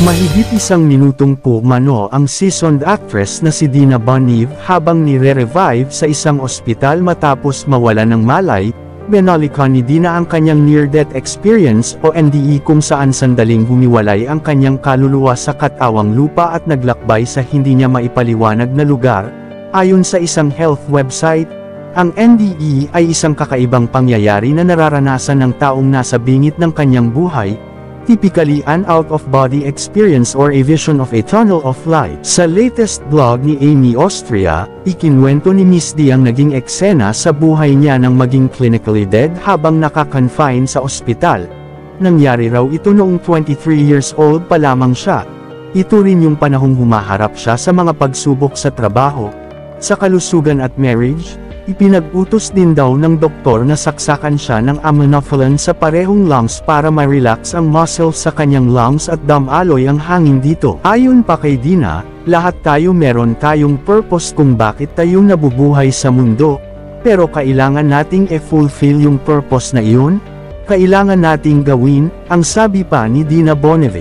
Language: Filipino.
Mahigit 1 minutong pumano ang seasoned actress na si Dina Bonneve habang nire-revive sa isang ospital matapos mawala ng malay. Binalikan ni Dina ang kanyang near-death experience o NDE kung saan sandaling humiwalay ang kanyang kaluluwa sa katawang lupa at naglakbay sa hindi niya maipaliwanag na lugar. Ayon sa isang health website, ang NDE ay isang kakaibang pangyayari na nararanasan ng taong nasa bingit ng kanyang buhay, typically an out-of-body experience or a vision of a tunnel of light. Sa latest blog ni Amy Austria, ikinwento ni Miss D ang naging eksena sa buhay niya nang maging clinically dead habang naka-confine sa ospital. Nangyari raw ito noong 23 years old pa lamang siya. Ito rin yung panahong humaharap siya sa mga pagsubok sa trabaho, sa kalusugan at marriage. Ipinag-utos din daw ng doktor na saksakan siya ng aminophylline sa parehong lungs para ma-relax ang muscles sa kanyang lungs at damaloy ang hangin dito. Ayon pa kay Dina, lahat tayo meron tayong purpose kung bakit tayo nabubuhay sa mundo. Pero kailangan nating e-fulfill yung purpose na iyon? Kailangan nating gawin, ang sabi pa ni Dina Bonneve.